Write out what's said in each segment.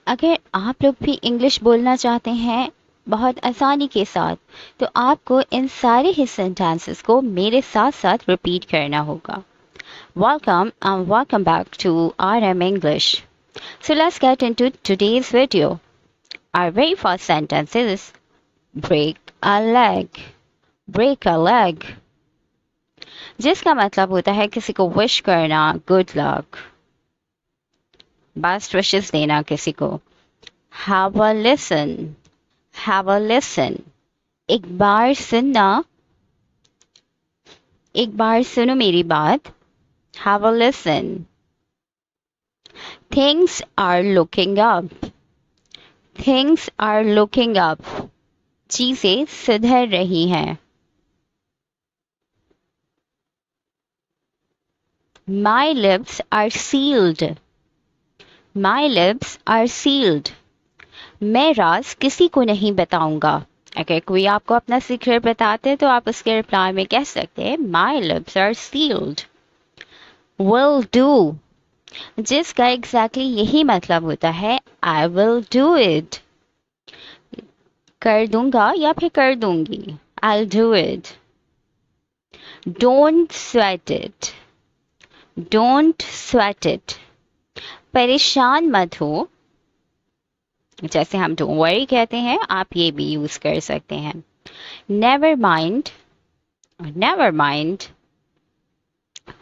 अगर आप लोग भी इंग्लिश बोलना चाहते हैं बहुत आसानी के साथ, तो आपको इन सारे ही सेंटेंसेस को मेरे साथ साथ रिपीट करना होगा. Welcome and welcome back to RM English. So let's get into today's video. Our very first sentence is break a leg. Break a leg. जिसका मतलब होता है किसी को विश करना, गुड लक, बेस्ट विशेस देना किसी को. Have a listen. Have a listen. एक बार सुनना, एक बार सुनो मेरी बात. Have a listen. Things are looking up. Things are looking up. चीजें सुधर रही हैं. My lips are sealed. My lips are sealed. मैं राज किसी को नहीं बताऊंगा. अगर कोई आपको अपना सीक्रेट बताते हैं तो आप उसके रिप्लाई में कह सकते हैं My lips are sealed. Will do. जिसका एग्जैक्टली यही मतलब होता है I will do it. कर दूंगा या फिर कर दूंगी. I'll do it. Don't sweat it. Don't sweat it. परेशान मत हो. जैसे हम डोंट वरी कहते हैं, आप ये भी यूज कर सकते हैं. Never mind. नेवर माइंड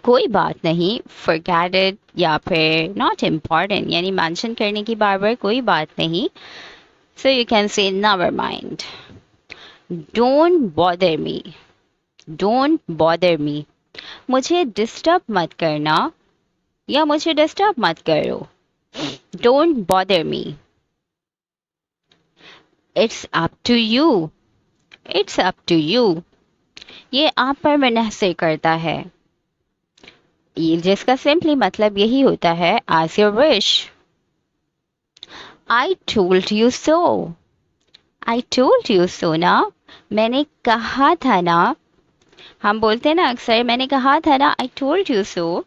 कोई बात नहीं. फॉरगेट इट या फिर नॉट इम्पॉर्टेंट, यानी मेंशन करने की बार बार कोई बात नहीं. So you can say never mind. Don't bother me. Don't bother me मुझे डिस्टर्ब मत करना या मुझे डिस्टर्ब मत करो. Don't bother me. It's up to you. It's up to you ये आप पर मुनहसर करता है. ये जिसका सिंपली मतलब यही होता है as your wish. I told you so. I told you so ना. मैंने कहा था ना. हम बोलते हैं ना अक्सर मैंने कहा था ना I told you so.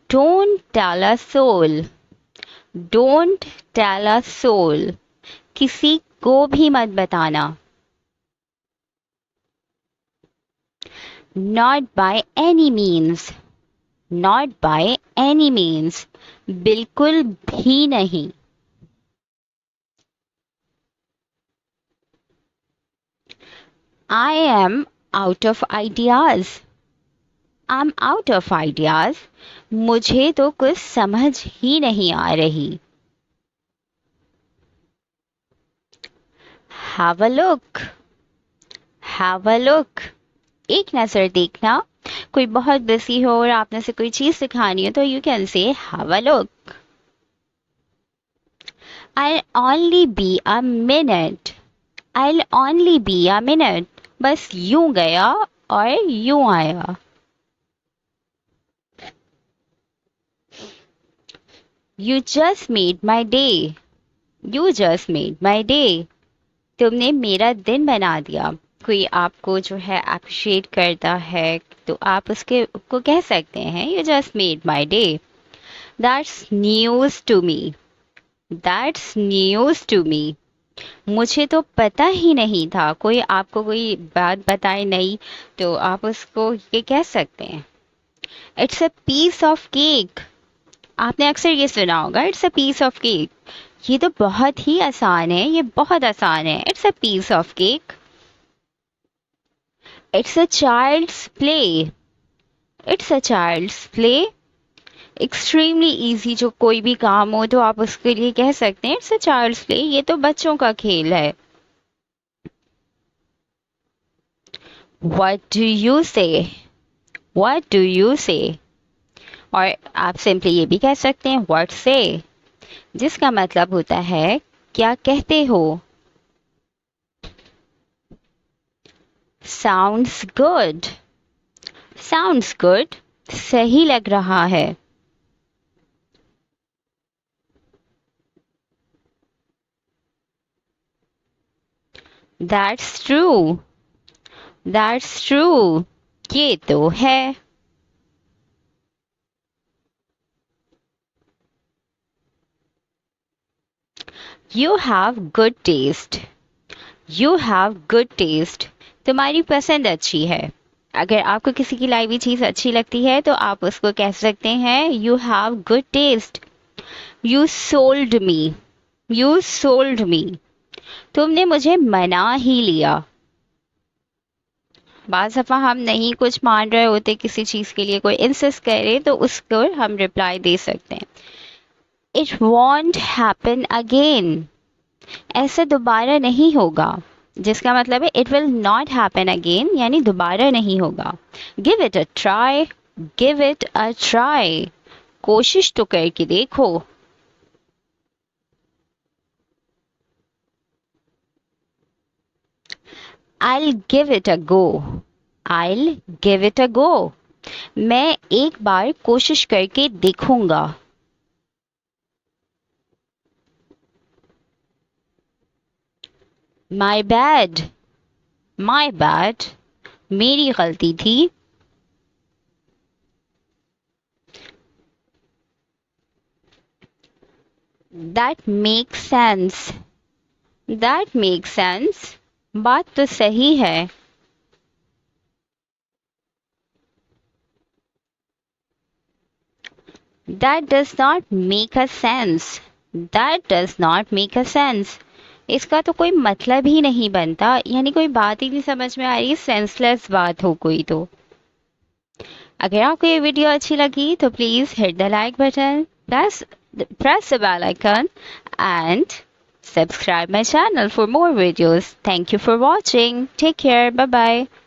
Don't tell a soul. Don't tell a soul. किसी को भी मत बताना. Not by any means. Not by any means. बिल्कुल भी नहीं. I am out of ideas. I'm out of ideas. मुझे तो कुछ समझ ही नहीं आ रही. Have a look. Have a look. एक नजर देखना. कोई बहुत बिजी हो और आपने से कोई चीज सिखानी हो तो यू कैन से have a look. I'll only be a minute. I'll only be a minute. बस यूं गया और यूं आया. You just made my day. You just made my day. तुमने मेरा दिन बना दिया. कोई आपको जो है अप्रिशिएट करता है तो आप उसके को कह सकते हैं You just made my day. That's news to me. That's news to me. मुझे तो पता ही नहीं था. कोई आपको कोई बात बताए नहीं तो आप उसको ये कह सकते हैं It's a piece of cake. आपने अक्सर ये सुना होगा It's a piece of cake. ये तो बहुत ही आसान है. ये बहुत आसान है. It's a piece of cake. It's a child's play. It's a child's play. Extremely easy. जो कोई भी काम हो तो आप उसके लिए कह सकते हैं It's a child's play. ये तो बच्चों का खेल है. What do you say? What do you say? और आप सिंपली ये भी कह सकते हैं What say? जिसका मतलब होता है क्या कहते हो. Sounds good. Sounds good. सही लग रहा है. That's true. That's true. ये तो है. You have good taste. You have good taste. तुम्हारी पसंद अच्छी है। अगर आपको किसी की लाई हुई चीज अच्छी लगती है तो आप उसको कह सकते हैं you have good taste. You sold me. You sold me. तुमने मुझे मना ही लिया। बाज़ दफ़ा हम नहीं कुछ मान रहे होते किसी चीज़ के लिए, कोई इंसिस्ट करे तो उसको हम रिप्लाई दे सकते हैं इट वॉन्ट हैपन अगेन। ऐसा दोबारा नहीं होगा, जिसका मतलब है it will not happen again, यानी दोबारा नहीं होगा। Give it a try. Give it a try. कोशिश तो करके देखो। I'll give it a go. I'll give it a go. मैं एक बार कोशिश करके देखूंगा। My bad. My bad. मेरी गलती थी। That makes sense. That makes sense. बात तो सही है। That does not make a sense. That does not make a sense. इसका तो कोई मतलब ही नहीं बनता, यानी कोई बात ही नहीं समझ में आ रही, सेंसलेस बात हो कोई तो। अगर आपको ये वीडियो अच्छी लगी तो please hit the like button, press the bell icon and subscribe my channel for more videos. Thank you for watching. Take care. Bye bye.